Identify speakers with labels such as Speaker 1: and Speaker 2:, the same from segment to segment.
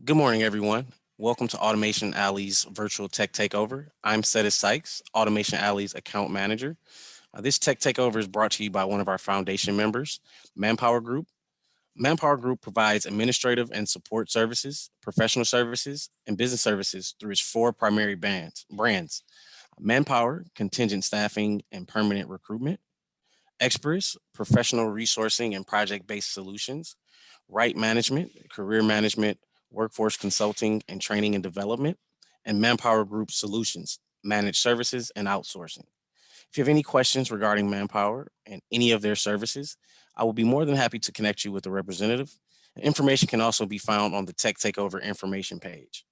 Speaker 1: Good morning, everyone. Welcome to Automation Alley's virtual tech takeover. I'm Seta Sykes, Automation Alley's account manager. This tech takeover is brought to you by one of our foundation members, Manpower Group. Manpower Group provides administrative and support services, professional services, and business services through its four primary brands: Manpower, contingent staffing and permanent recruitment; Express, professional resourcing and project based solutions; Right Management, career management, workforce consulting and training and development; and Manpower Group Solutions, managed services and outsourcing. If you have any questions regarding Manpower and any of their services, I will be more than happy to connect you with a representative. Information can also be found on the Tech Takeover information page.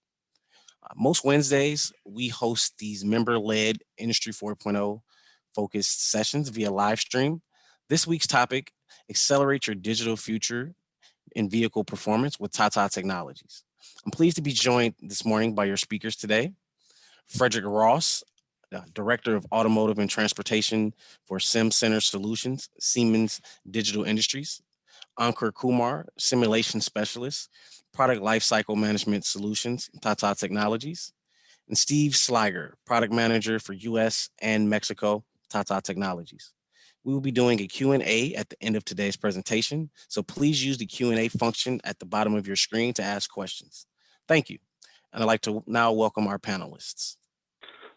Speaker 1: Most Wednesdays, we host these member led Industry 4.0 focused sessions via live stream. This week's topic: accelerate your digital future in vehicle performance with Tata Technologies. I'm pleased to be joined this morning by your speakers today: Frederick Ross, Director of Automotive and Transportation for Simcenter Solutions, Siemens Digital Industries; Ankur Kumar, Simulation Specialist, Product Lifecycle Management Solutions, Tata Technologies; and Steve Sliger, Product Manager for US and Mexico, Tata Technologies. We will be doing a Q&A at the end of today's presentation, so please use the Q&A function at the bottom of your screen to ask questions. Thank you. And I'd like to now welcome our panelists.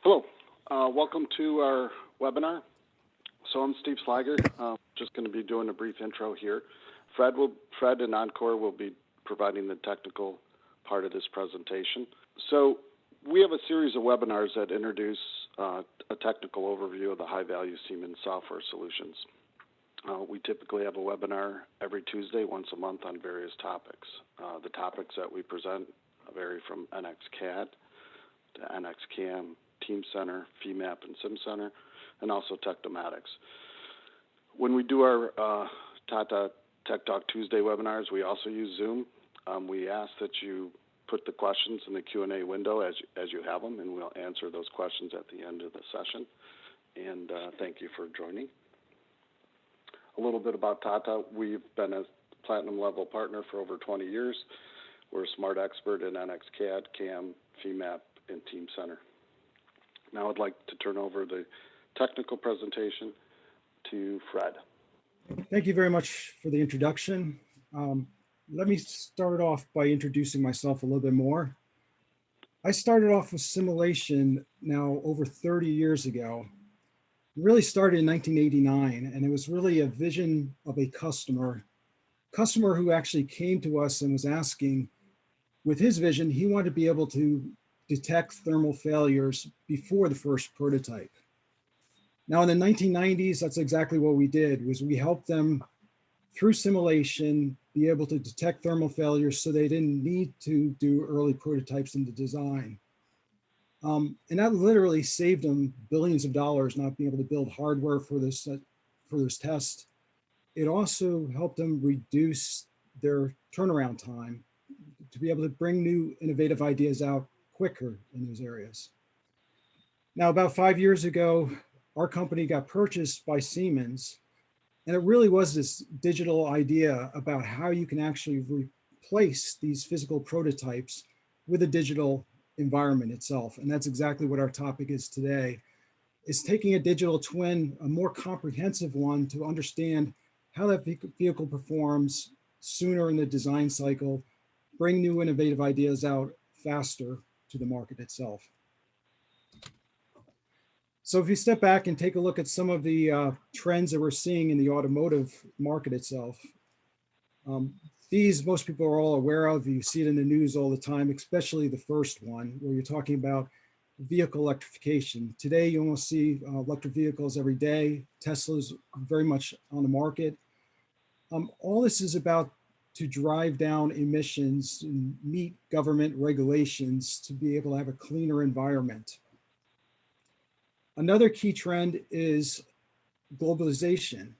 Speaker 2: Hello, welcome to our webinar. So I'm Steve Sliger, just going to be doing a brief intro here. Fred and Encore will be providing the technical part of this presentation. So we have a series of webinars that introduce a technical overview of the high-value Siemens software solutions. We typically have a webinar every Tuesday, once a month, on various topics. The topics that we present vary from NXCAD to NXCAM, Teamcenter, FEMAP, and Simcenter, and also Tech-O-Matics. When we do our Tata Tech Talk Tuesday webinars, we also use Zoom. We ask that you put the questions in the Q&A window as you have them, and we'll answer those questions at the end of the session. And thank you for joining. A little bit about Tata. We've been a platinum level partner for over 20 years. We're a smart expert in NXCAD, CAM, FEMAP, and Teamcenter. Now I'd like to turn over the technical presentation to Fred.
Speaker 3: Thank you very much for the introduction. Let me start off by introducing myself a little bit more. I started off with simulation now over 30 years ago. It really started in 1989, and it was really a vision of a customer who actually came to us and was asking, with his vision, he wanted to be able to detect thermal failures before the first prototype. Now in the 1990s, that's exactly what we did, was we helped them through simulation be able to detect thermal failures so they didn't need to do early prototypes in the design. And that literally saved them billions of dollars not being able to build hardware for this test. It also helped them reduce their turnaround time to be able to bring new innovative ideas out quicker in those areas. Now, about 5 years ago, our company got purchased by Siemens, and it really was this digital idea about how you can actually replace these physical prototypes with a digital environment itself. And that's exactly what our topic is today, is taking a digital twin, a more comprehensive one, to understand how that vehicle performs sooner in the design cycle, bring new innovative ideas out faster to the market itself. So if you step back and take a look at some of the trends that we're seeing in the automotive market itself, these most people are all aware of. You see it in the news all the time, especially the first one, where you're talking about vehicle electrification. Today, you almost see electric vehicles every day. Tesla's very much on the market. All this is about to drive down emissions and meet government regulations to be able to have a cleaner environment. Another key trend is globalization.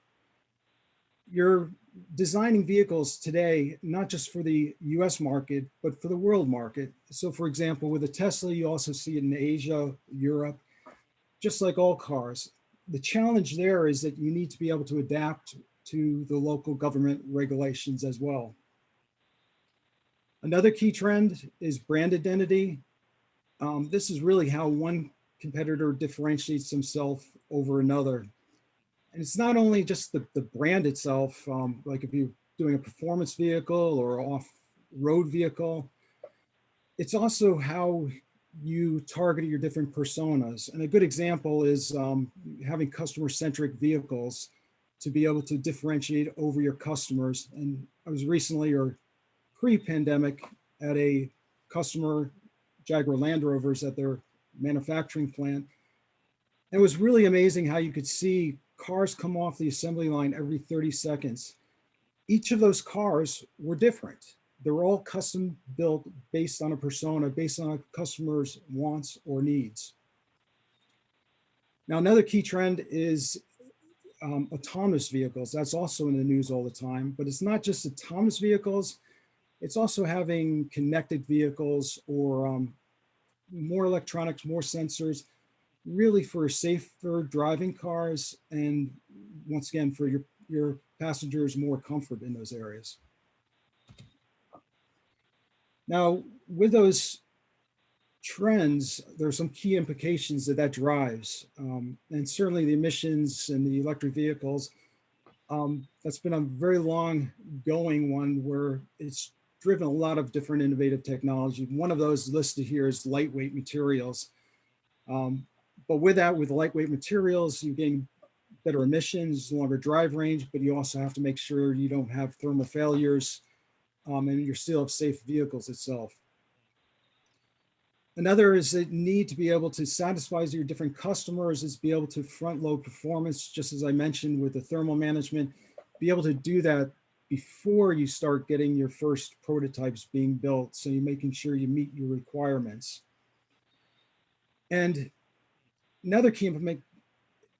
Speaker 3: You're designing vehicles today, not just for the US market, but for the world market. So for example, with a Tesla, you also see it in Asia, Europe, just like all cars. The challenge there is that you need to be able to adapt to the local government regulations as well. Another key trend is brand identity. This is really how one competitor differentiates himself over another. And it's not only just the brand itself, like if you're doing a performance vehicle or off-road vehicle, it's also how you target your different personas. And a good example is having customer-centric vehicles to be able to differentiate over your customers. And I was recently, or pre-pandemic, at a customer, Jaguar Land Rovers, at their manufacturing plant. It was really amazing how you could see cars come off the assembly line every 30 seconds. Each of those cars were different. They were all custom built based on a persona, based on a customer's wants or needs. Now, another key trend is autonomous vehicles. That's also in the news all the time, but it's not just autonomous vehicles. It's also having connected vehicles or more electronics, more sensors, really for safer driving cars, and once again, for your passengers, more comfort in those areas. Now, with those trends, there are some key implications that drives, and certainly the emissions and the electric vehicles. That's been a very long going one where it's driven a lot of different innovative technology. One of those listed here is lightweight materials. But with that, with lightweight materials, you're getting better emissions, longer drive range, but you also have to make sure you don't have thermal failures, and you still have safe vehicles itself. Another is the need to be able to satisfy your different customers, is be able to front load performance, just as I mentioned with the thermal management, be able to do that before you start getting your first prototypes being built. So you're making sure you meet your requirements. And another key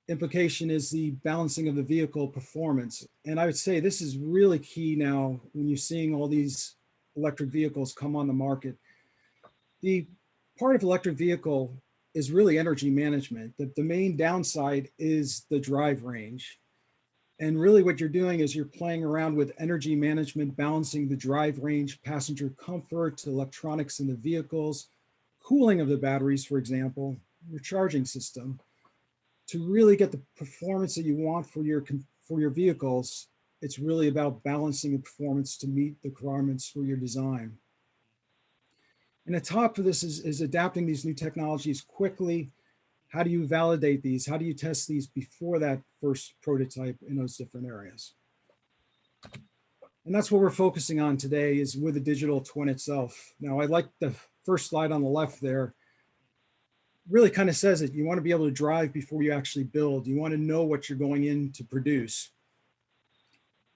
Speaker 3: implication is the balancing of the vehicle performance. And I would say this is really key now when you're seeing all these electric vehicles come on the market. The part of electric vehicle is really energy management. The main downside is the drive range. And really what you're doing is you're playing around with energy management, balancing the drive range, passenger comfort, electronics in the vehicles, cooling of the batteries, for example, your charging system. To really get the performance that you want for your vehicles, it's really about balancing the performance to meet the requirements for your design. And the top of this is adapting these new technologies quickly. How do you validate these? How do you test these before that first prototype in those different areas? And that's what we're focusing on today, is with the digital twin itself. Now, I like the first slide on the left there. Really kind of says it. You want to be able to drive before you actually build. You want to know what you're going in to produce.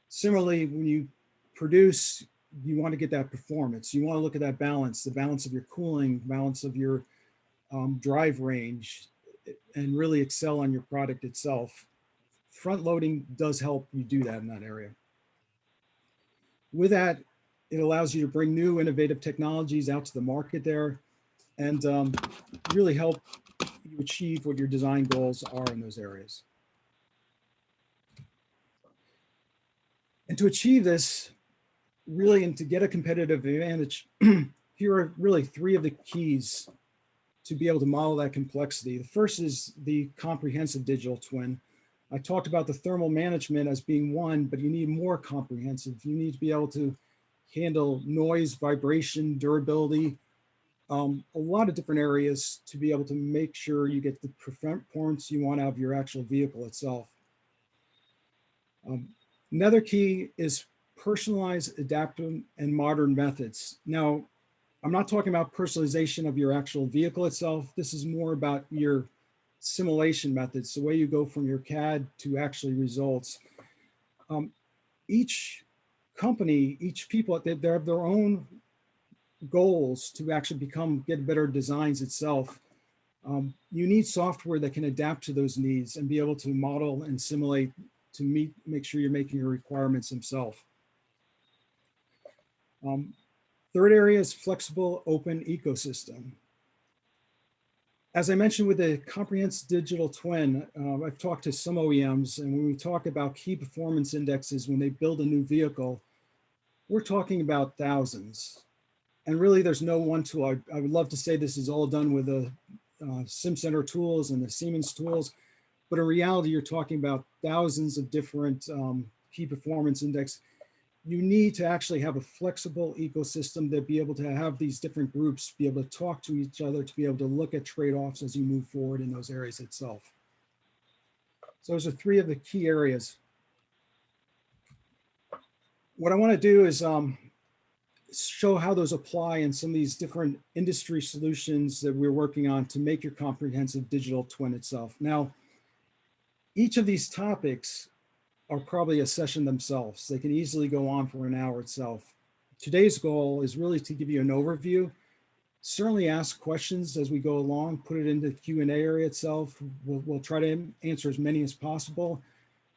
Speaker 3: Similarly, when you produce, you want to get that performance. You want to look at that balance, the balance of your cooling, balance of your drive range, and really excel on your product itself. Front loading does help you do that in that area. With that, it allows you to bring new innovative technologies out to the market there, and really help you achieve what your design goals are in those areas. And to achieve this, really, and to get a competitive advantage, here are really three of the keys to be able to model that complexity. The first is the comprehensive digital twin. I talked about the thermal management as being one, but you need more comprehensive. You need to be able to handle noise, vibration, durability, a lot of different areas to be able to make sure you get the performance you want out of your actual vehicle itself. Another key is personalized, adaptive, and modern methods. Now, I'm not talking about personalization of your actual vehicle itself. This is more about your simulation methods, the way you go from your CAD to actually results. Each company, each people, they have their own goals to actually get better designs itself. You need software that can adapt to those needs and be able to model and simulate to make sure you're making your requirements themselves. Third area is flexible, open ecosystem. As I mentioned with the comprehensive digital twin, I've talked to some OEMs, and when we talk about key performance indexes when they build a new vehicle, we're talking about thousands. And really, there's no one tool. I would love to say this is all done with the Simcenter tools and the Siemens tools, but in reality, you're talking about thousands of different key performance index. You need to actually have a flexible ecosystem that be able to have these different groups be able to talk to each other, to be able to look at trade-offs as you move forward in those areas itself. So those are three of the key areas. What I want to do is show how those apply in some of these different industry solutions that we're working on to make your comprehensive digital twin itself. Now, each of these topics are probably a session themselves. They can easily go on for an hour itself. Today's goal is really to give you an overview. Certainly ask questions as we go along, put it into the Q&A area itself. We'll try to answer as many as possible.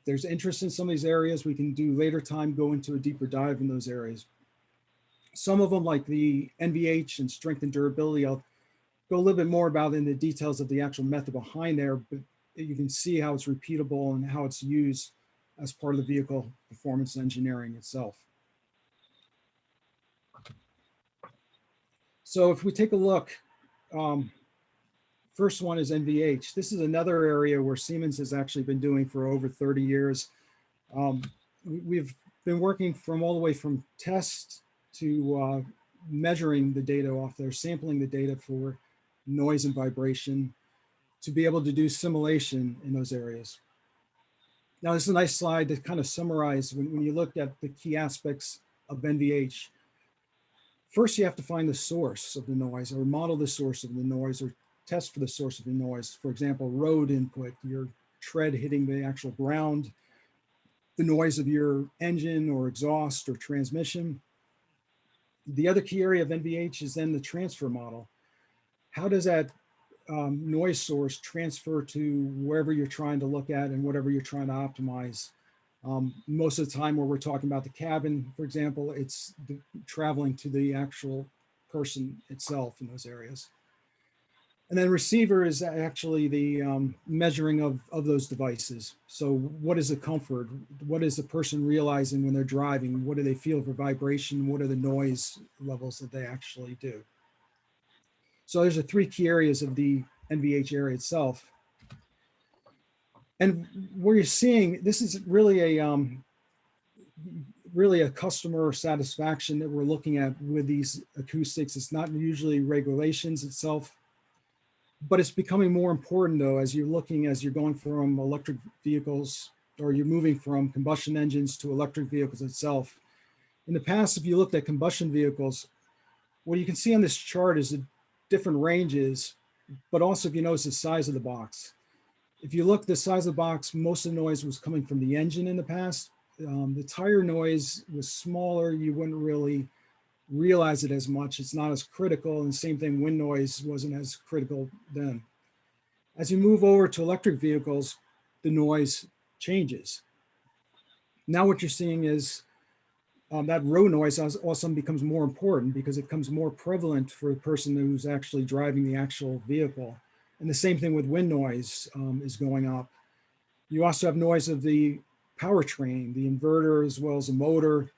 Speaker 3: If there's interest in some of these areas, we can do later time, go into a deeper dive in those areas. Some of them, like the NVH and strength and durability, I'll go a little bit more about in the details of the actual method behind there, but you can see how it's repeatable and how it's used as part of the vehicle performance engineering itself. So if we take a look, first one is NVH. This is another area where Siemens has actually been doing for over 30 years. We've been working from all the way from test to measuring the data off there, sampling the data for noise and vibration, to be able to do simulation in those areas. Now, this is a nice slide to kind of summarize when you look at the key aspects of NVH. First, you have to find the source of the noise, or model the source of the noise, or test for the source of the noise. For example, road input, your tread hitting the actual ground, the noise of your engine or exhaust or transmission. The other key area of NVH is then the transfer model. How does that noise source transfer to wherever you're trying to look at and whatever you're trying to optimize? Most of the time where we're talking about the cabin, for example, it's traveling to the actual person itself in those areas. And then receiver is actually the measuring of those devices. So what is the comfort? What is the person realizing when they're driving? What do they feel for vibration? What are the noise levels that they actually do? So there's the three key areas of the NVH area itself. And where you're seeing, this is really a customer satisfaction that we're looking at with these acoustics. It's not usually regulations itself, but it's becoming more important though, as you're going from electric vehicles, or you're moving from combustion engines to electric vehicles itself. In the past, if you looked at combustion vehicles, what you can see on this chart is the different ranges, but also if you notice the size of the box. If you look at the size of the box, most of the noise was coming from the engine in the past. The tire noise was smaller. You wouldn't really realize it as much. It's not as critical. And the same thing, wind noise wasn't as critical then. As you move over to electric vehicles, the noise changes. Now what you're seeing is that road noise also becomes more important because it becomes more prevalent for the person who's actually driving the actual vehicle. And the same thing with wind noise is going up. You also have noise of the powertrain, the inverter, as well as the motor.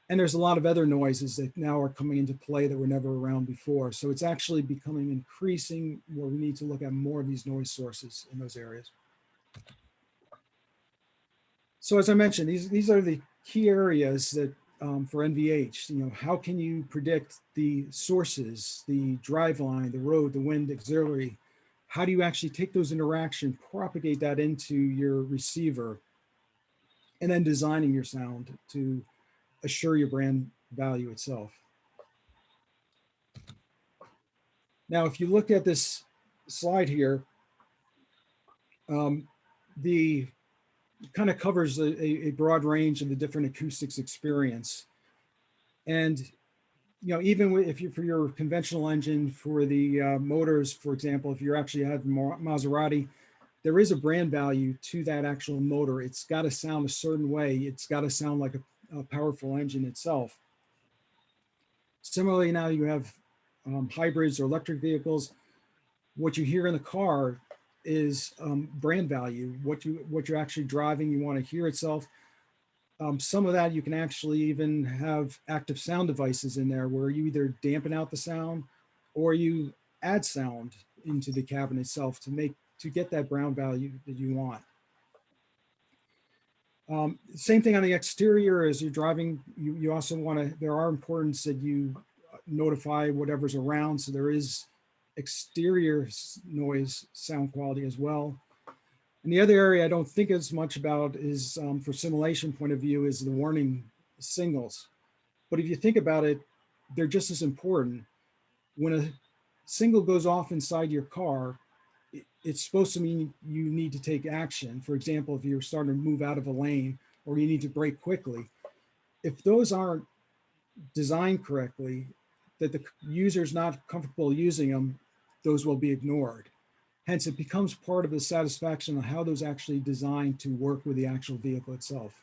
Speaker 3: And there's a lot of other noises that now are coming into play that were never around before. So it's actually becoming increasing where we need to look at more of these noise sources in those areas. So as I mentioned, these are the key areas that for NVH, how can you predict the sources, the driveline, the road, the wind auxiliary? How do you actually take those interactions, propagate that into your receiver, and then designing your sound to assure your brand value itself? Now, if you look at this slide here, the kind of covers a broad range of the different acoustics experience. And even if you for your conventional engine, for the motors, for example, if you're actually have Maserati, there is a brand value to that actual motor. It's got to sound a certain way. It's got to sound like a powerful engine itself. Similarly, now you have hybrids or electric vehicles. What you hear in the car is brand value. What you're actually driving, you want to hear itself. Some of that you can actually even have active sound devices in there where you either dampen out the sound or you add sound into the cabin itself to get that brown value that you want. Same thing on the exterior as you're driving. You also want to, there are importance that you notify whatever's around. So there is exterior noise sound quality as well. And the other area I don't think as much about is for simulation point of view is the warning signals. But if you think about it, they're just as important. When a signal goes off inside your car, it's supposed to mean you need to take action. For example, if you're starting to move out of a lane or you need to brake quickly, if those aren't designed correctly, that the user's not comfortable using them, those will be ignored. Hence, it becomes part of the satisfaction of how those actually designed to work with the actual vehicle itself.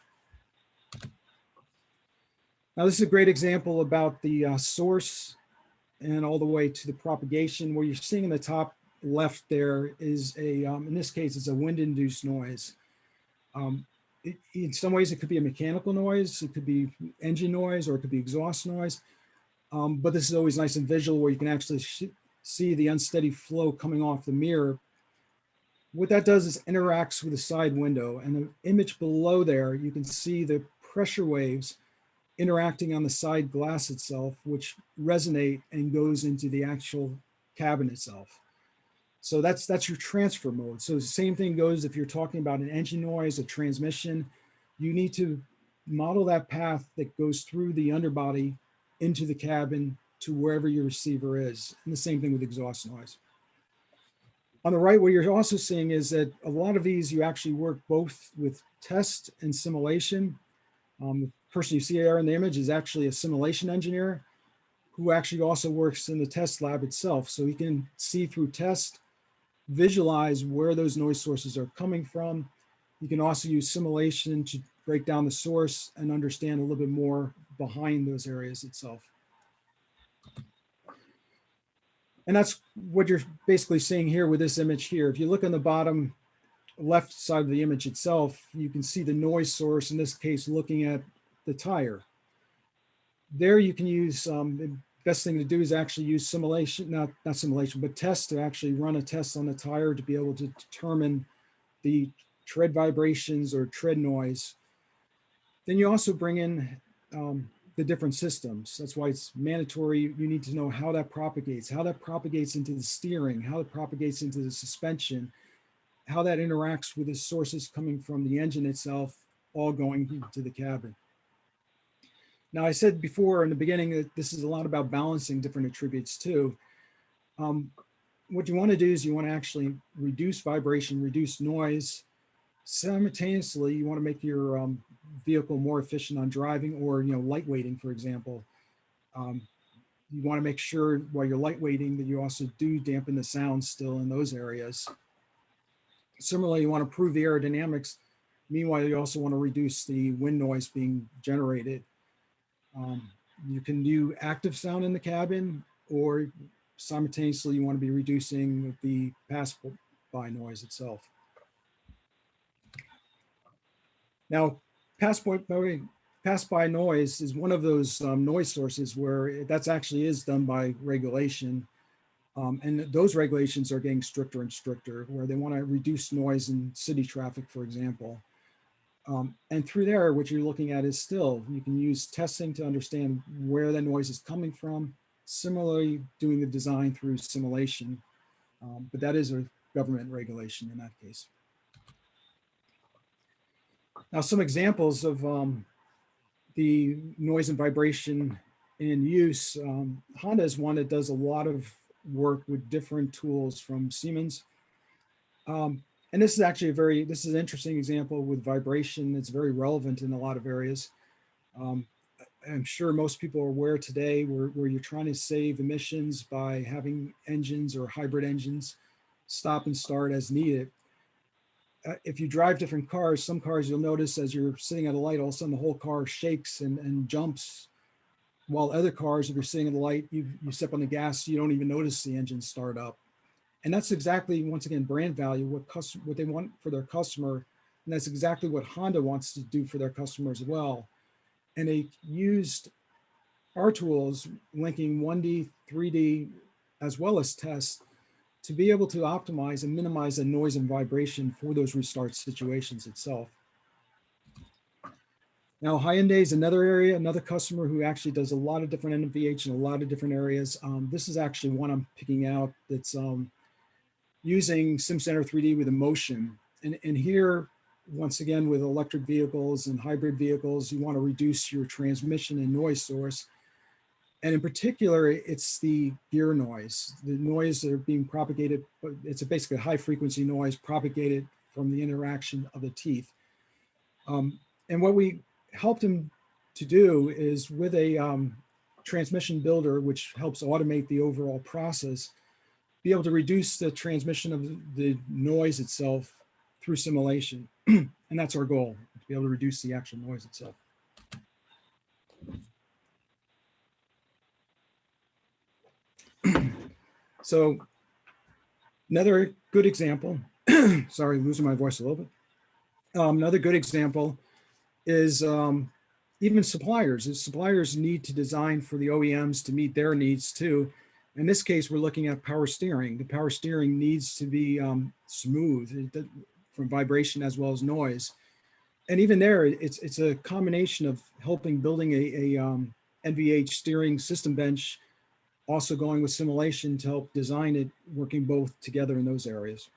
Speaker 3: Now, this is a great example about the source and all the way to the propagation. Where you're seeing in the top left there is a, in this case, it's a wind-induced noise. In some ways, it could be a mechanical noise, it could be engine noise, or it could be exhaust noise. But this is always nice and visual where you can actually see the unsteady flow coming off the mirror. What that does is interacts with the side window, and the image below there, you can see the pressure waves interacting on the side glass itself, which resonate and goes into the actual cabin itself. So that's your transfer mode. So the same thing goes if you're talking about an engine noise, a transmission, you need to model that path that goes through the underbody into the cabin to wherever your receiver is. And the same thing with exhaust noise. On the right, what you're also seeing is that a lot of these, you actually work both with test and simulation. The person you see there in the image is actually a simulation engineer who actually also works in the test lab itself. So he can see through test, visualize where those noise sources are coming from. You can also use simulation to break down the source and understand a little bit more behind those areas itself. And that's what you're basically seeing here with this image here. If you look on the bottom left side of the image itself, you can see the noise source, in this case, looking at the tire. There you can use, the best thing to do is actually use simulation, not simulation, but test to actually run a test on the tire to be able to determine the tread vibrations or tread noise. Then you also bring in the different systems. That's why it's mandatory. You need to know how that propagates into the steering, how it propagates into the suspension, how that interacts with the sources coming from the engine itself, all going into the cabin. Now, I said before in the beginning that this is a lot about balancing different attributes too. What you want to do is you want to actually reduce vibration, reduce noise. Simultaneously, you want to make your vehicle more efficient on driving, or lightweighting, for example. You want to make sure while you're lightweighting that you also do dampen the sound still in those areas. Similarly, you want to improve the aerodynamics. Meanwhile, you also want to reduce the wind noise being generated. You can do active sound in the cabin, or simultaneously you want to be reducing the pass-by noise itself. Now, pass-by noise is one of those noise sources where that's actually is done by regulation. And those regulations are getting stricter and stricter, where they want to reduce noise in city traffic, for example. And through there, what you're looking at is still, you can use testing to understand where the noise is coming from. Similarly, doing the design through simulation. But that is a government regulation in that case. Now, some examples of the noise and vibration in use. Honda is one that does a lot of work with different tools from Siemens. And this is actually this is an interesting example with vibration. It's very relevant in a lot of areas. I'm sure most people are aware today where you're trying to save emissions by having engines or hybrid engines stop and start as needed. If you drive different cars, some cars you'll notice as you're sitting at a light, all of a sudden the whole car shakes and jumps. While other cars, if you're sitting at the light, you step on the gas, you don't even notice the engine start up. And that's exactly, once again, brand value, what they want for their customer And that's exactly what Honda wants to do for their customers as well. And they used our tools linking 1D, 3D, as well as tests to be able to optimize and minimize the noise and vibration for those restart situations itself. Now, Hyundai is another area, another customer who actually does a lot of different NVH in a lot of different areas. This is actually one I'm picking out that's using Simcenter 3D with emotion. And here, once again, with electric vehicles and hybrid vehicles, you want to reduce your transmission and noise source. And in particular, it's the gear noise, the noise that are being propagated. It's basically a high frequency noise propagated from the interaction of the teeth. And what we helped him to do is with a transmission builder, which helps automate the overall process, be able to reduce the transmission of the noise itself through simulation. And that's our goal, to be able to reduce the actual noise itself. So another good example, sorry, losing my voice a little bit. Another good example is even suppliers. Suppliers need to design for the OEMs to meet their needs too. In this case, we're looking at power steering. The power steering needs to be smooth from vibration as well as noise. And even there, it's a combination of helping building a NVH steering system bench, also going with simulation to help design it, working both together in those areas.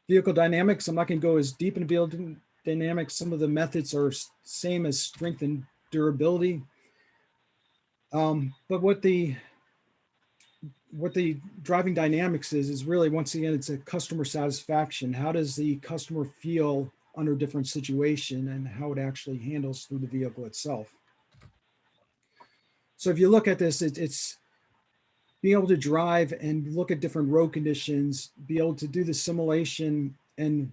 Speaker 3: Vehicle dynamics, I'm not going to go as deep into vehicle dynamics. Some of the methods are same as strength and durability. But what the driving dynamics is really, once again, it's a customer satisfaction. How does the customer feel under different situation and how it actually handles through the vehicle itself? So if you look at this, it's being able to drive and look at different road conditions, be able to do the simulation, and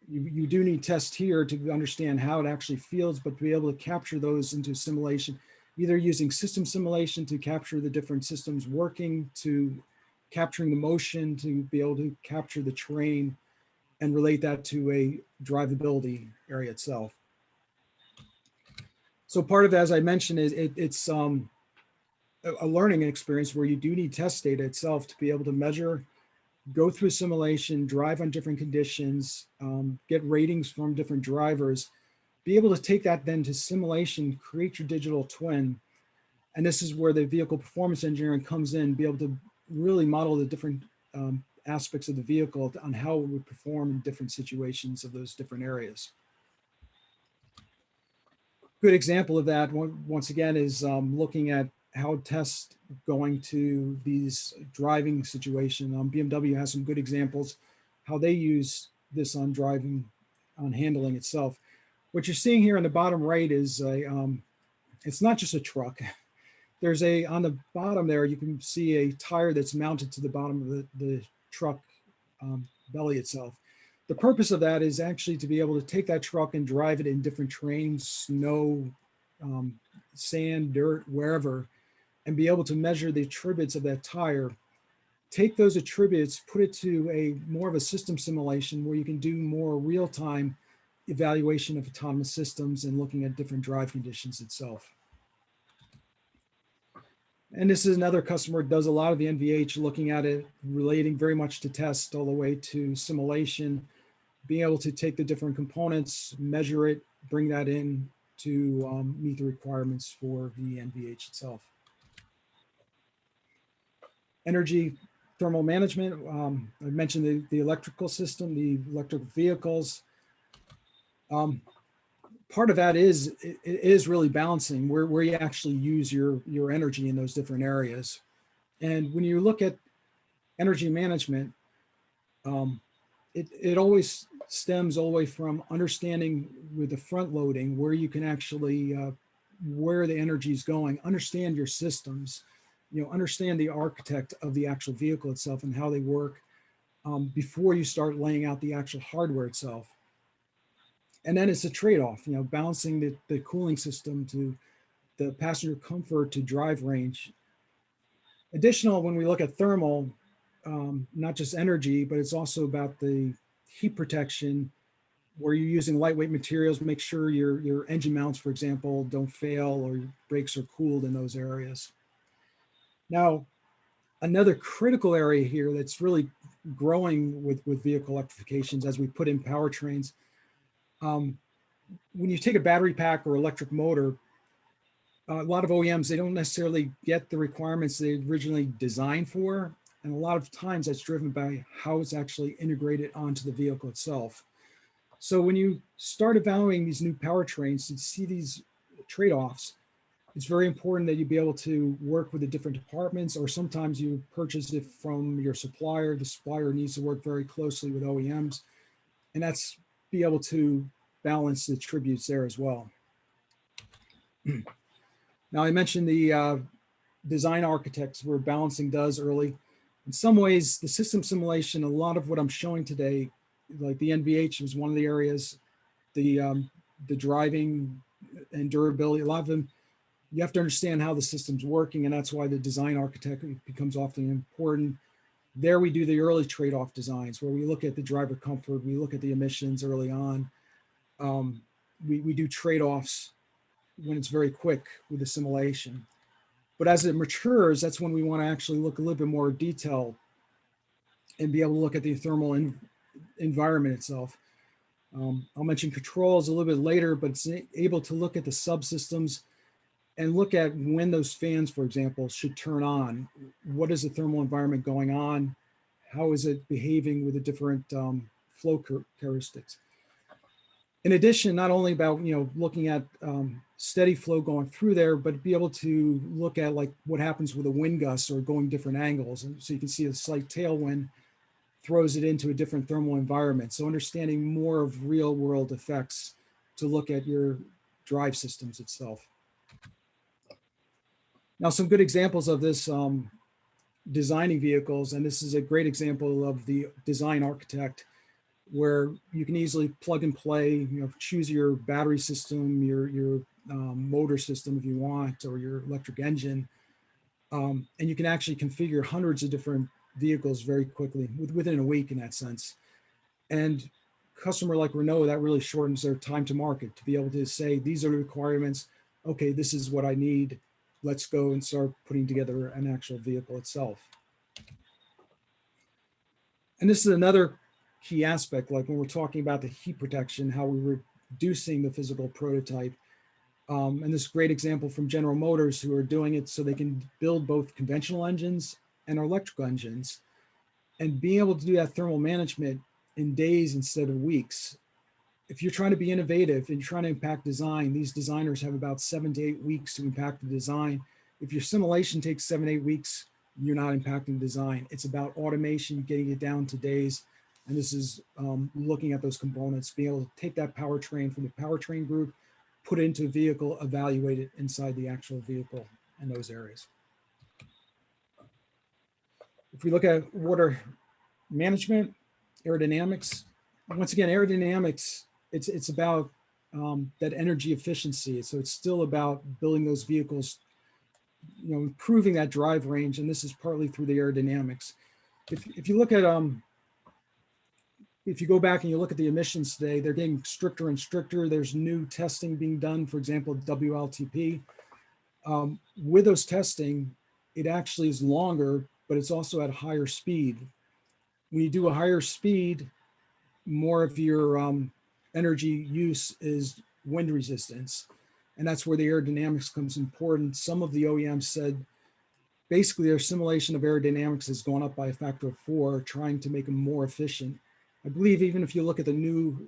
Speaker 3: you do need tests here to understand how it actually feels, but to be able to capture those into simulation, either using system simulation to capture the different systems working, to capturing the motion, to be able to capture the terrain and relate that to a drivability area itself. So part of it, as I mentioned, is it's a learning experience where you do need test data itself to be able to measure, go through simulation, drive on different conditions, get ratings from different drivers, be able to take that then to simulation, create your digital twin. And this is where the vehicle performance engineering comes in, be able to really model the different aspects of the vehicle on how it would perform in different situations of those different areas. Good example of that, once again, is looking at how tests going to these driving situations. BMW has some good examples, how they use this on driving, on handling itself. What you're seeing here on the bottom right is it's not just a truck. There's on the bottom there, you can see a tire that's mounted to the bottom of the truck belly itself. The purpose of that is actually to be able to take that truck and drive it in different terrains, snow, sand, dirt, wherever, and be able to measure the attributes of that tire, take those attributes, put it to a more of a system simulation where you can do more real-time evaluation of autonomous systems and looking at different drive conditions itself. And this is another customer that does a lot of the NVH, looking at it, relating very much to test all the way to simulation, being able to take the different components, measure it, bring that in to meet the requirements for the NVH itself. Energy thermal management, I mentioned the electrical system, the electric vehicles. Part of that is really balancing where you actually use your energy in those different areas. And when you look at energy management, it always stems all the way from understanding with the front loading where you can actually, where the energy is going, understand your systems, understand the architect of the actual vehicle itself and how they work before you start laying out the actual hardware itself. And then it's a trade-off, balancing the cooling system to the passenger comfort to drive range. Additional, when we look at thermal, not just energy, but it's also about the heat protection, where you're using lightweight materials, make sure your engine mounts, for example, don't fail or your brakes are cooled in those areas. Now, another critical area here that's really growing with vehicle electrifications as we put in powertrains, when you take a battery pack or electric motor, a lot of OEMs, they don't necessarily get the requirements they originally designed for. And a lot of times that's driven by how it's actually integrated onto the vehicle itself. So when you start evaluating these new powertrains and see these trade-offs, it's very important that you be able to work with the different departments, or sometimes you purchase it from your supplier. The supplier needs to work very closely with OEMs, and that's be able to balance the attributes there as well. Now, I mentioned the design architects where balancing does early. In some ways, the system simulation, a lot of what I'm showing today, like the NVH was one of the areas, the driving and durability, a lot of them, you have to understand how the system's working, and that's why the design architect becomes often important. There we do the early trade-off designs where we look at the driver comfort, we look at the emissions early on. We do trade-offs when it's very quick with the simulation. But as it matures, that's when we want to actually look a little bit more detail and be able to look at the thermal environment itself. I'll mention controls a little bit later, but it's able to look at the subsystems and look at when those fans, for example, should turn on. What is the thermal environment going on? How is it behaving with the different flow characteristics? In addition, not only about looking at steady flow going through there, but be able to look at like what happens with a wind gust or going different angles. And so you can see a slight tailwind throws it into a different thermal environment. So understanding more of real world effects to look at your drive systems itself. Now, some good examples of this designing vehicles, and this is a great example of the design architect, where you can easily plug and play, choose your battery system, your motor system if you want, or your electric engine. And you can actually configure hundreds of different vehicles very quickly within a week in that sense. And customer like Renault, that really shortens their time to market to be able to say, these are the requirements. Okay, this is what I need. Let's go and start putting together an actual vehicle itself. And this is another key aspect, like when we're talking about the heat protection, how we're reducing the physical prototype. And this great example from General Motors, who are doing it so they can build both conventional engines and electrical engines, and being able to do that thermal management in days instead of weeks. If you're trying to be innovative and you're trying to impact design, these designers have about 7 to 8 weeks to impact the design. If your simulation takes 7 to 8 weeks, you're not impacting the design. It's about automation, getting it down to days. And this is looking at those components, being able to take that powertrain from the powertrain group, put it into a vehicle, evaluate it inside the actual vehicle in those areas. If we look at water management, aerodynamics, once again, aerodynamics, it's about that energy efficiency. So it's still about building those vehicles, improving that drive range. And this is partly through the aerodynamics. If you look at, if you go back and you look at the emissions today, they're getting stricter and stricter. There's new testing being done, for example, WLTP. With those testing, it actually is longer, but it's also at a higher speed. When you do a higher speed, more of your energy use is wind resistance. And that's where the aerodynamics comes important. Some of the OEMs said, basically their simulation of aerodynamics has gone up by a factor of 4, trying to make them more efficient. I believe even if you look at the new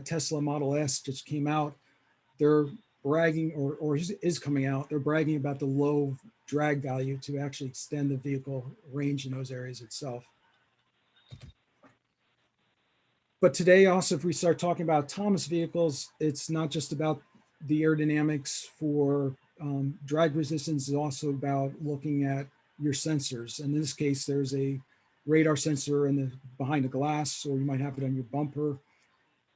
Speaker 3: Tesla Model S just came out, they're bragging, or is coming out, they're bragging about the low drag value to actually extend the vehicle range in those areas itself. But today also, if we start talking about autonomous vehicles, it's not just about the aerodynamics for drag resistance, it's also about looking at your sensors. And in this case, there's a radar sensor behind the glass, or you might have it on your bumper,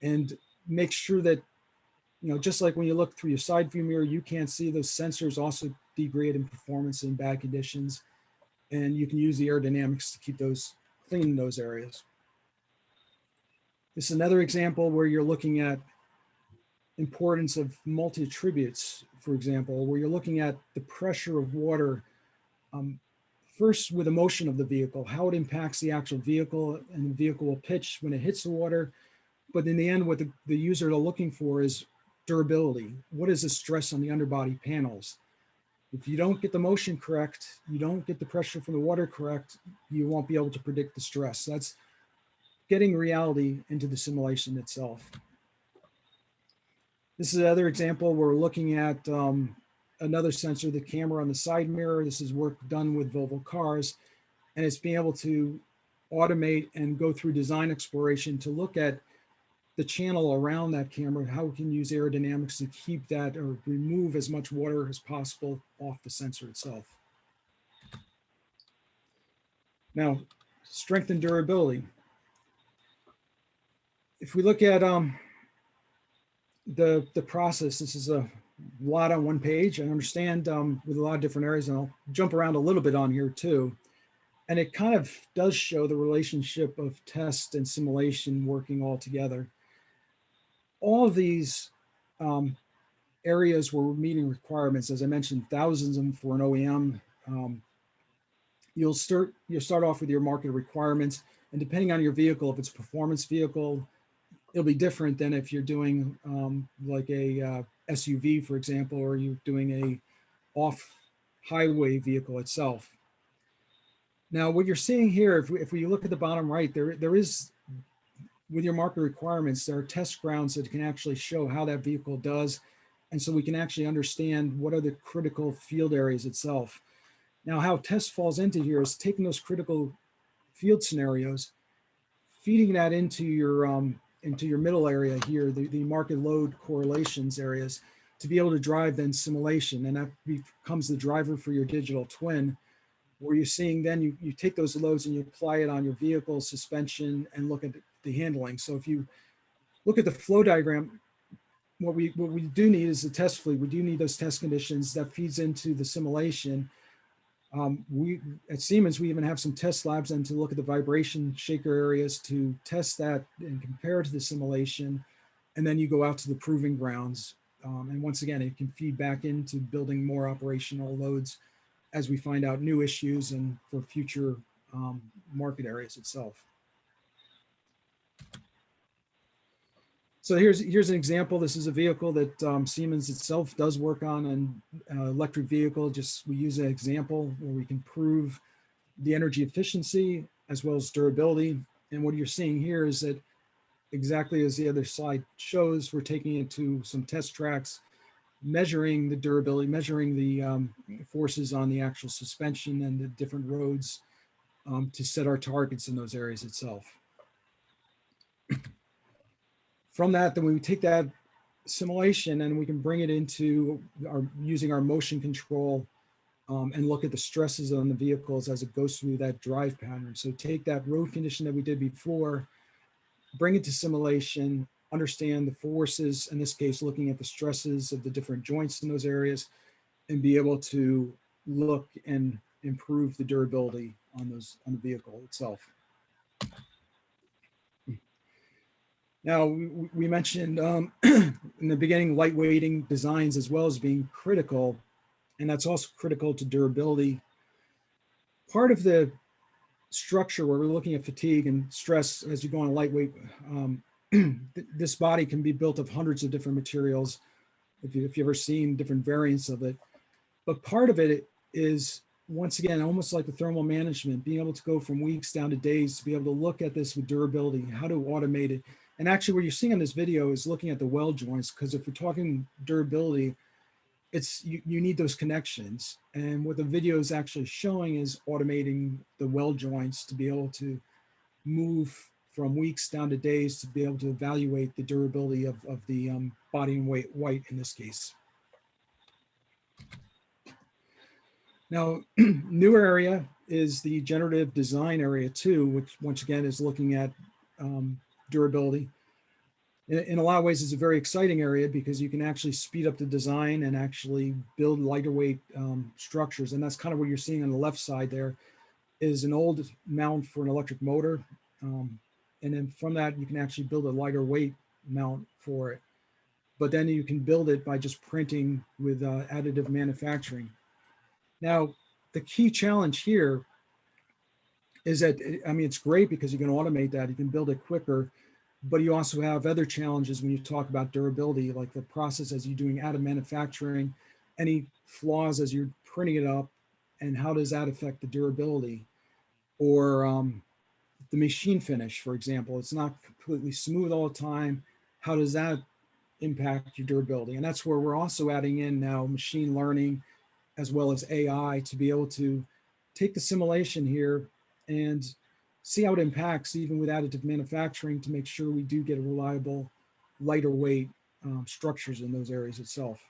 Speaker 3: and make sure that, just like when you look through your side view mirror, you can't see, those sensors also degrade in performance in bad conditions. And you can use the aerodynamics to keep those clean in those areas. This is another example where you're looking at importance of multi-attributes, for example, where you're looking at the pressure of water, first with the motion of the vehicle, how it impacts the actual vehicle, and the vehicle will pitch when it hits the water. But in the end, what the user are looking for is durability. What is the stress on the underbody panels? If you don't get the motion correct, you don't get the pressure from the water correct, you won't be able to predict the stress. That's getting reality into the simulation itself. This is another example. We're looking at another sensor, the camera on the side mirror. This is work done with Volvo cars, and it's being able to automate and go through design exploration to look at the channel around that camera, how we can use aerodynamics to keep that or remove as much water as possible off the sensor itself. Now, strength and durability. If we look at the process, this is a lot on one page. I understand with a lot of different areas, and I'll jump around a little bit on here too. And it kind of does show the relationship of test and simulation working all together. All of these areas where we're meeting requirements, as I mentioned, thousands of them for an OEM. You'll start off with your market requirements, and depending on your vehicle, if it's a performance vehicle, it'll be different than if you're doing like a SUV, for example, or you're doing a off-highway vehicle itself. Now, what you're seeing here, if we look at the bottom right, there is, with your market requirements, there are test grounds that can actually show how that vehicle does. And so we can actually understand what are the critical field areas itself. Now, how test falls into here is taking those critical field scenarios, feeding that into your middle area here, the market load correlations areas, to be able to drive then simulation. And that becomes the driver for your digital twin, where you're seeing then you take those loads and you apply it on your vehicle, suspension, and look at the handling. So if you look at the flow diagram, what we do need is a test fleet. We do need those test conditions that feeds into the simulation. We at Siemens, we even have some test labs and to look at the vibration shaker areas to test that and compare to the simulation. And then you go out to the proving grounds. And once again, it can feed back into building more operational loads as we find out new issues and for future market areas itself. So here's an example. This is a vehicle that Siemens itself does work on, an electric vehicle. Just we use an example where we can prove the energy efficiency as well as durability. And what you're seeing here is that exactly as the other slide shows, we're taking it to some test tracks, measuring the durability, measuring the forces on the actual suspension and the different roads to set our targets in those areas itself. From that, then we take that simulation and we can bring it into using our motion control and look at the stresses on the vehicles as it goes through that drive pattern. So take that road condition that we did before, bring it to simulation, understand the forces, in this case, looking at the stresses of the different joints in those areas, and be able to look and improve the durability on the vehicle itself. Now, we mentioned in the beginning, lightweighting designs as well as being critical, and that's also critical to durability. Part of the structure where we're looking at fatigue and stress as you go on a lightweight, this body can be built of hundreds of different materials, if you've ever seen different variants of it. But part of it is, once again, almost like the thermal management, being able to go from weeks down to days to be able to look at this with durability, how to automate it. And actually what you're seeing on this video is looking at the weld joints, because if we're talking durability, it's you need those connections. And what the video is actually showing is automating the weld joints to be able to move from weeks down to days to be able to evaluate the durability of the body and white in this case. Now, newer area is the generative design area too, which once again is looking at durability. In a lot of ways, it's a very exciting area because you can actually speed up the design and actually build lighter weight structures. And that's kind of what you're seeing on the left side there is an old mount for an electric motor. And then from that, you can actually build a lighter weight mount for it. But then you can build it by just printing with additive manufacturing. Now, the key challenge here is that, I mean, it's great because you can automate that, you can build it quicker, but you also have other challenges when you talk about durability, like the process as you're doing additive manufacturing, any flaws as you're printing it up, and how does that affect the durability? Or the machine finish, for example, it's not completely smooth all the time. How does that impact your durability? And that's where we're also adding in now machine learning as well as AI to be able to take the simulation here and see how it impacts even with additive manufacturing to make sure we do get a reliable, lighter weight structures in those areas itself.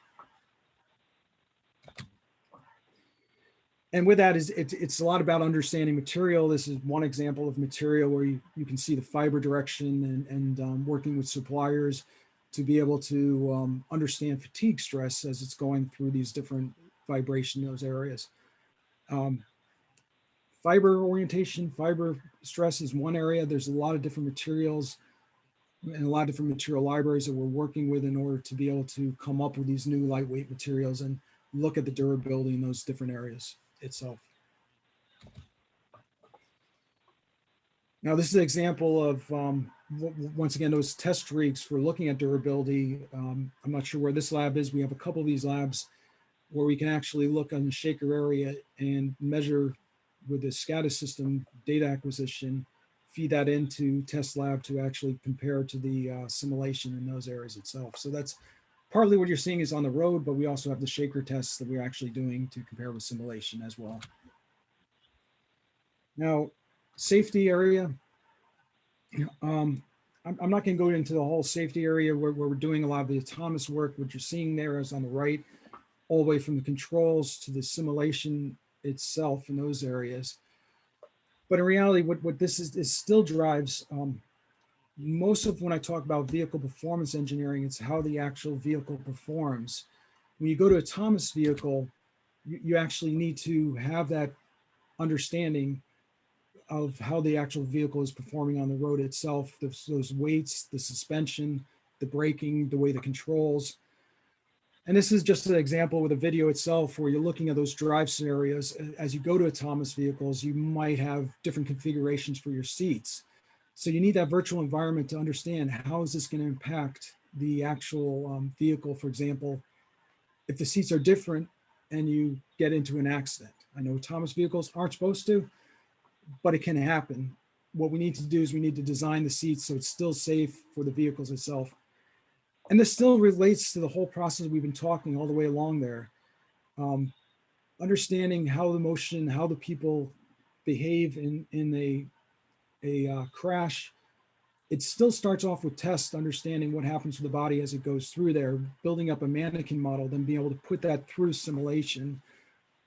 Speaker 3: And with that is it's a lot about understanding material. This is one example of material where you can see the fiber direction and working with suppliers to be able to understand fatigue stress as it's going through these different vibration in those areas. Fiber orientation, fiber stress is one area. There's a lot of different materials and a lot of different material libraries that we're working with in order to be able to come up with these new lightweight materials and look at the durability in those different areas itself. Now, this is an example of, once again, those test rigs for looking at durability. I'm not sure where this lab is. We have a couple of these labs where we can actually look on the shaker area and measure with the SCADA system data acquisition, feed that into test lab to actually compare to the simulation in those areas itself. So that's partly what you're seeing is on the road, but we also have the shaker tests that we're actually doing to compare with simulation as well. Now, safety area. I'm not going to go into the whole safety area where we're doing a lot of the autonomous work. What you're seeing there is on the right, all the way from the controls to the simulation itself in those areas. But in reality, what this is still drives most of when I talk about vehicle performance engineering, it's how the actual vehicle performs. When you go to a autonomous vehicle, you actually need to have that understanding of how the actual vehicle is performing on the road itself, those weights, the suspension, the braking, the way the controls. And this is just an example with a video itself where you're looking at those drive scenarios. As you go to autonomous vehicles, you might have different configurations for your seats. So you need that virtual environment to understand how is this going to impact the actual vehicle. For example, if the seats are different and you get into an accident. I know autonomous vehicles aren't supposed to, but it can happen. What we need to do is we need to design the seats so it's still safe for the vehicles itself. And this still relates to the whole process we've been talking all the way along there. Understanding how the motion, how the people behave in a crash. It still starts off with tests, understanding what happens to the body as it goes through there, building up a mannequin model, then being able to put that through simulation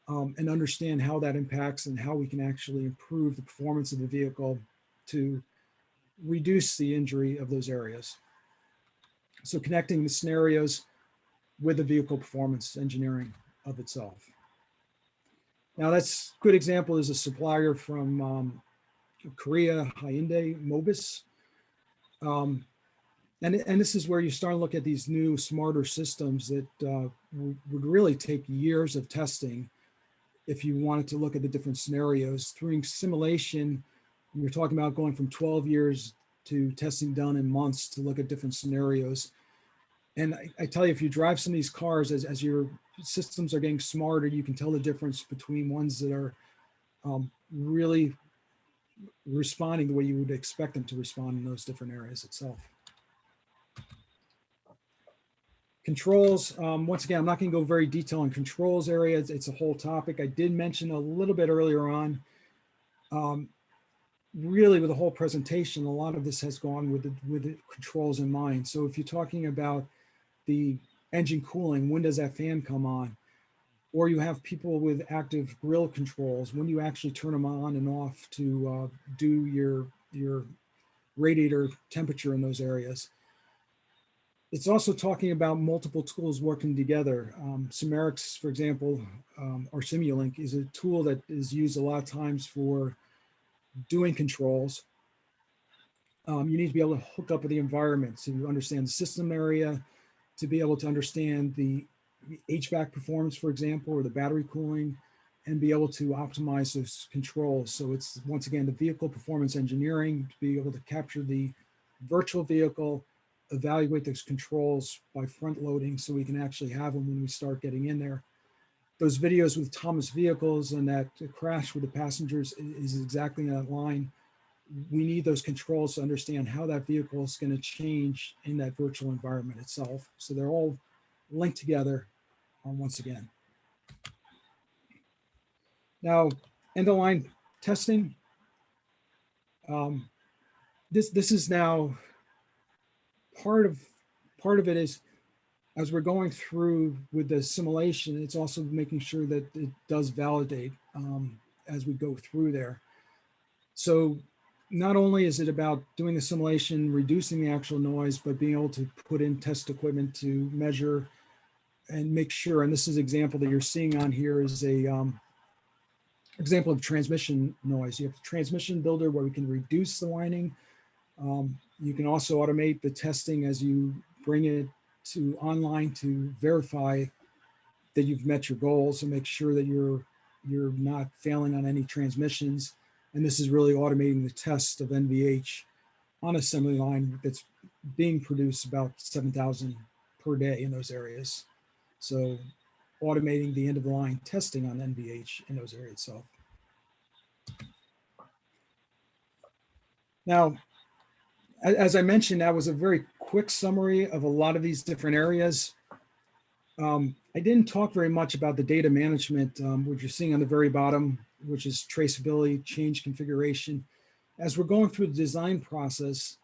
Speaker 3: and understand how that impacts and how we can actually improve the performance of the vehicle to reduce the injury of those areas. So connecting the scenarios with the vehicle performance engineering of itself. Now that's a good example is a supplier from Korea, Hyundai Mobis. And this is where you start to look at these new smarter systems that would really take years of testing if you wanted to look at the different scenarios. Through simulation, you're talking about going from 12 years to testing done in months to look at different scenarios. And I tell you, if you drive some of these cars, as your systems are getting smarter, you can tell the difference between ones that are really responding the way you would expect them to respond in those different areas itself. Controls, once again, I'm not going to go very detailed on controls areas. It's a whole topic. I did mention a little bit earlier on. Really, with the whole presentation, a lot of this has gone with the controls in mind. So if you're talking about the engine cooling, when does that fan come on? Or you have people with active grill controls, when you actually turn them on and off to do your radiator temperature in those areas. It's also talking about multiple tools working together. Simerix, for example, or Simulink is a tool that is used a lot of times for doing controls. You need to be able to hook up with the environment to understand the system area, to be able to understand the HVAC performance, for example, or the battery cooling, and be able to optimize those controls. So it's once again the vehicle performance engineering to be able to capture the virtual vehicle, evaluate those controls by front loading so we can actually have them when we start getting in there. Those videos with Thomas vehicles and that crash with the passengers is exactly in that line. We need those controls to understand how that vehicle is going to change in that virtual environment itself. So they're all linked together once again. Now, end of line testing. This is now part of it is as we're going through with the simulation, it's also making sure that it does validate as we go through there. So not only is it about doing the simulation, reducing the actual noise, but being able to put in test equipment to measure and make sure, and this is an example that you're seeing on here is a example of transmission noise. You have the transmission builder where we can reduce the whining. You can also automate the testing as you bring it to online to verify that you've met your goals and make sure that you're not failing on any transmissions. And this is really automating the test of NVH on assembly line that's being produced about 7,000 per day in those areas. So automating the end of the line testing on NVH in those areas itself. Now, as I mentioned, that was a very quick summary of a lot of these different areas. I didn't talk very much about the data management, which you're seeing on the very bottom, which is traceability, change configuration. As we're going through the design process,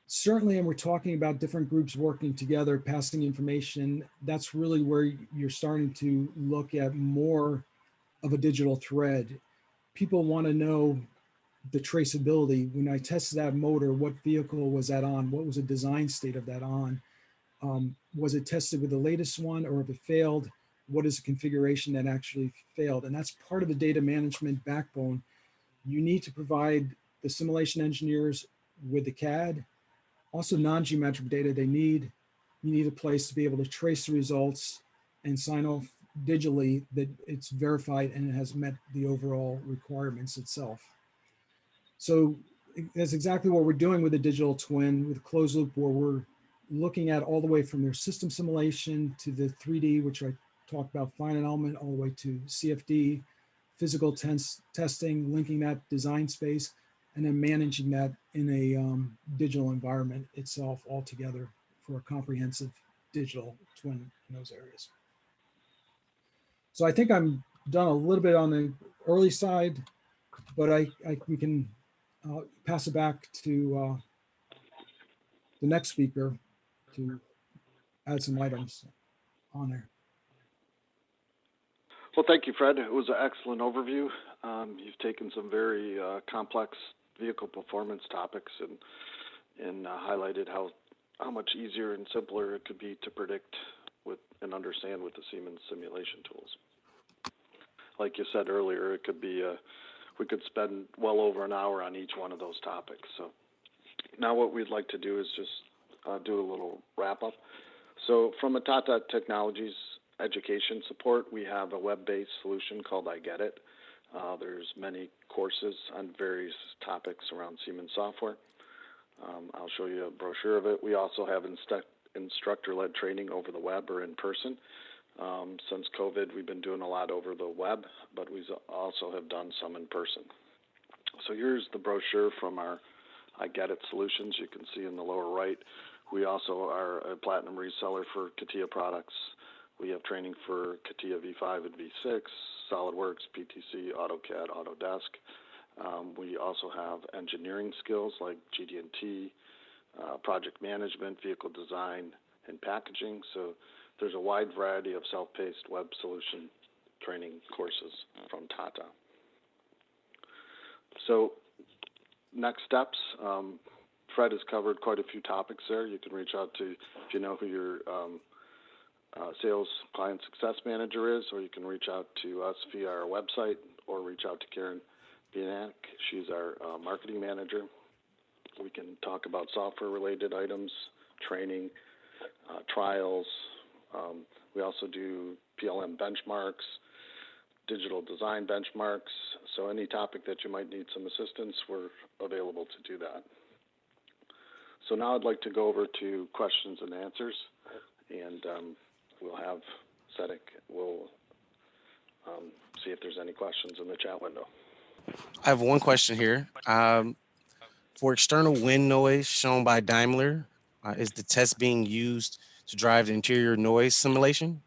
Speaker 3: certainly, and we're talking about different groups working together, passing information, that's really where you're starting to look at more of a digital thread. People want to know the traceability. When I tested that motor, what vehicle was that on? What was the design state of that on? Was it tested with the latest one, or if it failed, what is the configuration that actually failed? And that's part of the data management backbone. You need to provide the simulation engineers with the CAD, also non-geometric data they need. You need a place to be able to trace the results and sign off digitally that it's verified and it has met the overall requirements itself. So that's exactly what we're doing with the digital twin with closed loop, where we're looking at all the way from their system simulation to the 3D, which I talked about, finite element, all the way to CFD, physical testing, linking that design space, and then managing that in a digital environment itself altogether for a comprehensive digital twin in those areas. So I think I'm done a little bit on the early side, but we can pass it back to the next speaker to add some items on there.
Speaker 2: Well, thank you, Fred. It was an excellent overview. You've taken some very complex vehicle performance topics and highlighted how much easier and simpler it could be to predict with and understand with the Siemens simulation tools. Like you said earlier, it could be we could spend well over an hour on each one of those topics. So now what we'd like to do is just do a little wrap up. So from a Tata Technologies education support, we have a web-based solution called I Get It. There's many courses on various topics around Siemens software. I'll show you a brochure of it. We also have instructor-led training over the web or in person. Since COVID, we've been doing a lot over the web, but we also have done some in person. So here's the brochure from our I Get It solutions. You can see in the lower right, we also are a platinum reseller for CATIA products. We have training for CATIA V5 and V6, SolidWorks, PTC, AutoCAD, Autodesk. We also have engineering skills like GD&T, project management, vehicle design, and packaging. So there's a wide variety of self-paced web solution training courses from Tata. So next steps, Fred has covered quite a few topics there. You can reach out to, if you know who your sales client success manager is, or you can reach out to us via our website or reach out to Karen Bianak. She's our marketing manager. We can talk about software-related items, training, trials. We also do PLM benchmarks, digital design benchmarks. So any topic that you might need some assistance, we're available to do that. So now I'd like to go over to questions and answers, and we'll have Cedric will see if there's any questions in the chat window.
Speaker 1: I have one question here. For external wind noise shown by Daimler, is the test being used to drive the interior noise simulation?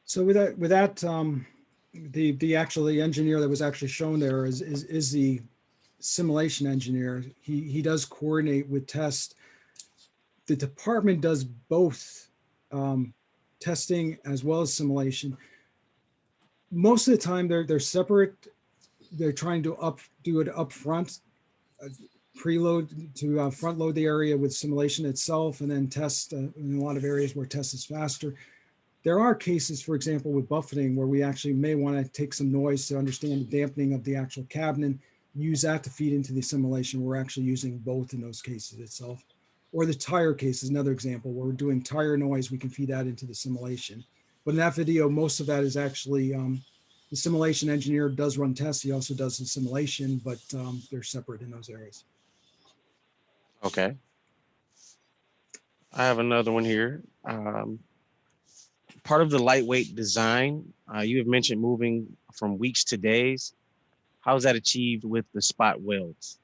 Speaker 3: So with that, the engineer that was actually shown there is the simulation engineer. He does coordinate with test. The department does both testing as well as simulation. Most of the time they're separate. They're trying to do it up front, preload to front load the area with simulation itself, and then test in a lot of areas where test is faster. There are cases, for example, with buffeting where we actually may want to take some noise to understand the dampening of the actual cabin and use that to feed into the simulation. We're actually using both in those cases itself. Or the tire case is another example where we're doing tire noise, we can feed that into the simulation. But in that video, most of that is actually the simulation engineer does run tests. He also does the simulation, but they're separate in those areas.
Speaker 1: Okay. I have another one here. Part of the lightweight design, you have mentioned moving from weeks to days. How is that achieved with the spot welds?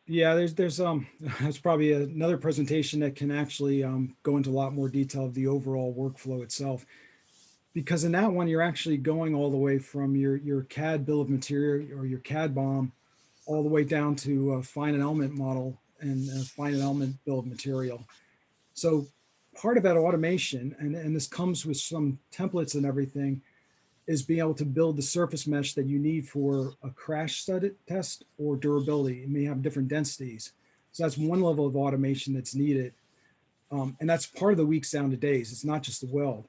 Speaker 3: Yeah, there's that's probably another presentation that can actually go into a lot more detail of the overall workflow itself. Because in that one, you're actually going all the way from your CAD bill of material or your CAD BOM all the way down to a finite element model and a finite element bill of material. So part of that automation, and this comes with some templates and everything, is being able to build the surface mesh that you need for a crash study test or durability. It may have different densities. So that's one level of automation that's needed. And that's part of the weeks down to days. It's not just the weld.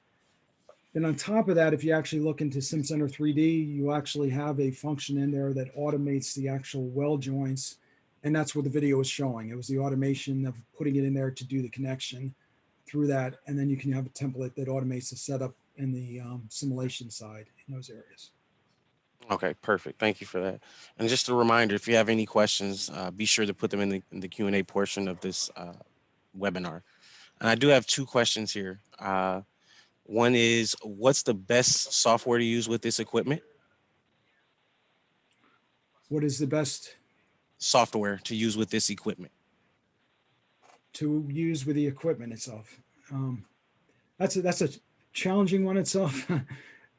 Speaker 3: Then on top of that, if you actually look into Simcenter 3D, you actually have a function in there that automates the actual weld joints. And that's what the video was showing. It was the automation of putting it in there to do the connection through that. And then you can have a template that automates the setup and the simulation side in those areas.
Speaker 1: Okay, perfect. Thank you for that. And just a reminder, if you have any questions, be sure to put them in the Q&A portion of this webinar. And I do have two questions here. One is, what's the best software to use with this equipment?
Speaker 3: What is the best
Speaker 1: Software to use with this equipment?
Speaker 3: to use with the equipment itself? That's a challenging one itself.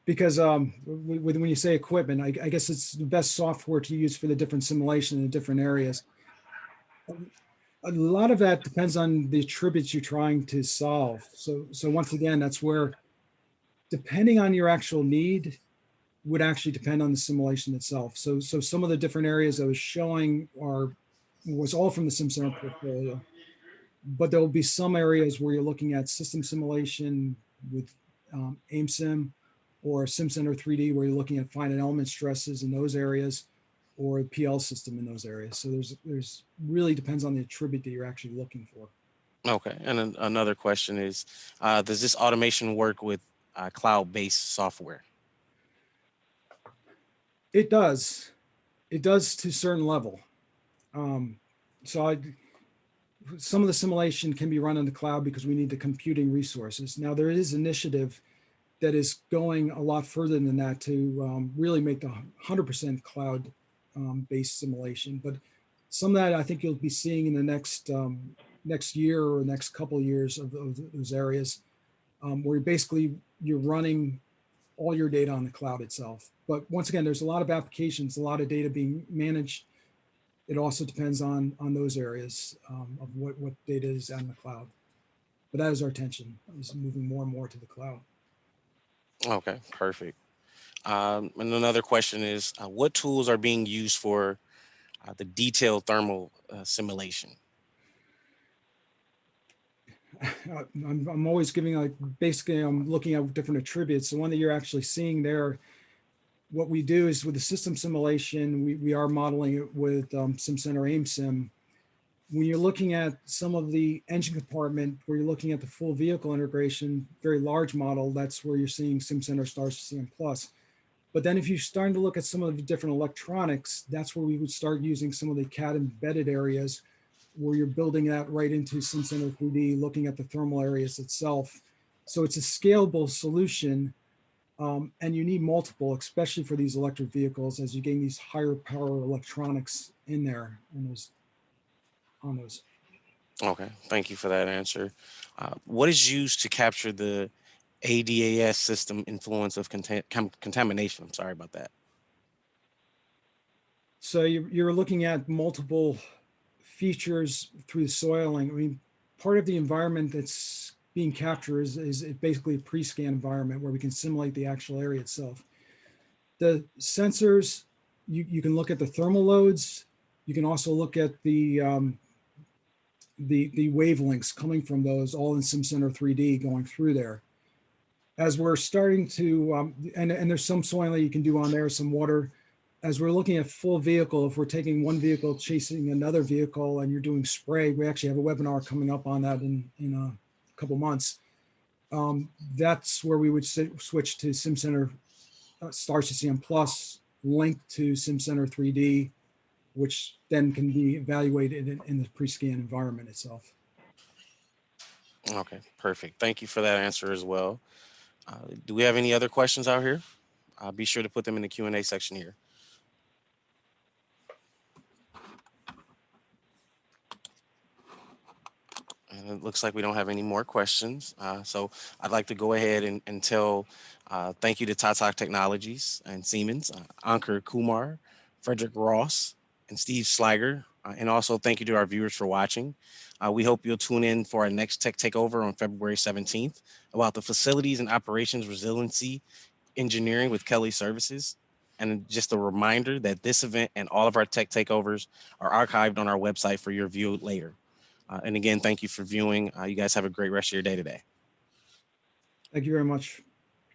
Speaker 3: Because when you say equipment, I guess it's the best software to use for the different simulation in the different areas. A lot of that depends on the attributes you're trying to solve. So once again, that's where, depending on your actual need, would actually depend on the simulation itself. So some of the different areas I was showing was all from the Simcenter portfolio, but there will be some areas where you're looking at system simulation with AMHUB, or Simcenter 3D where you're looking at finite element stresses in those areas, or a PL system in those areas. So there's really depends on the attribute that you're actually looking for.
Speaker 1: Okay, and another question is, does this automation work with cloud-based software?
Speaker 3: It does to a certain level. So some of the simulation can be run in the cloud because we need the computing resources. Now there is initiative that is going a lot further than that to really make the 100% cloud based simulation. But some of that I think you'll be seeing in the next year or next couple of years of those areas where you're running all your data on the cloud itself. But once again, there's a lot of applications, a lot of data being managed. It also depends on those areas of what data is on the cloud. But that is our intention, is moving more and more to the cloud.
Speaker 1: Okay, perfect. And another question is, what tools are being used for the detailed thermal simulation?
Speaker 3: I'm always giving basically I'm looking at different attributes. The one that you're actually seeing there what we do is with the system simulation, we are modeling it with Simcenter AIM-Sim. When you're looking at some of the engine compartment, where you're looking at the full vehicle integration, very large model, that's where you're seeing Simcenter Stars CCM Plus. But then if you're starting to look at some of the different electronics, that's where we would start using some of the CAD embedded areas where you're building that right into Simcenter 3D, looking at the thermal areas itself. So it's a scalable solution, and you need multiple, especially for these electric vehicles, as you gain these higher power electronics in there on those.
Speaker 1: Okay, thank you for that answer. What is used to capture the ADAS system influence of contamination? I'm sorry about that.
Speaker 3: So you're looking at multiple features through soiling. I mean, part of the environment that's being captured is basically a pre-scan environment where we can simulate the actual area itself. The sensors, you can look at the thermal loads. You can also look at the wavelengths coming from those, all in Simcenter 3D going through there. As we're starting to, and there's some soiling you can do on there, some water. As we're looking at full vehicle, if we're taking one vehicle chasing another vehicle and you're doing spray, we actually have a webinar coming up on that in a couple months. That's where we would switch to Simcenter Star CCM Plus linked to Simcenter 3D, which then can be evaluated in the pre-scan environment itself.
Speaker 1: Okay, perfect. Thank you for that answer as well. Do we have any other questions out here? Be sure to put them in the Q&A section here. And it looks like we don't have any more questions. So I'd like to go ahead and tell thank you to Tata Technologies and Siemens, Ankur Kumar, Frederick Ross, and Steve Sliger. And also thank you to our viewers for watching. We hope you'll tune in for our next Tech Takeover on February 17th about the facilities and operations resiliency engineering with Kelly Services. And just a reminder that this event and all of our Tech Takeovers are archived on our website for your view later. And again, thank you for viewing. You guys have a great rest of your day today.
Speaker 3: Thank you very much.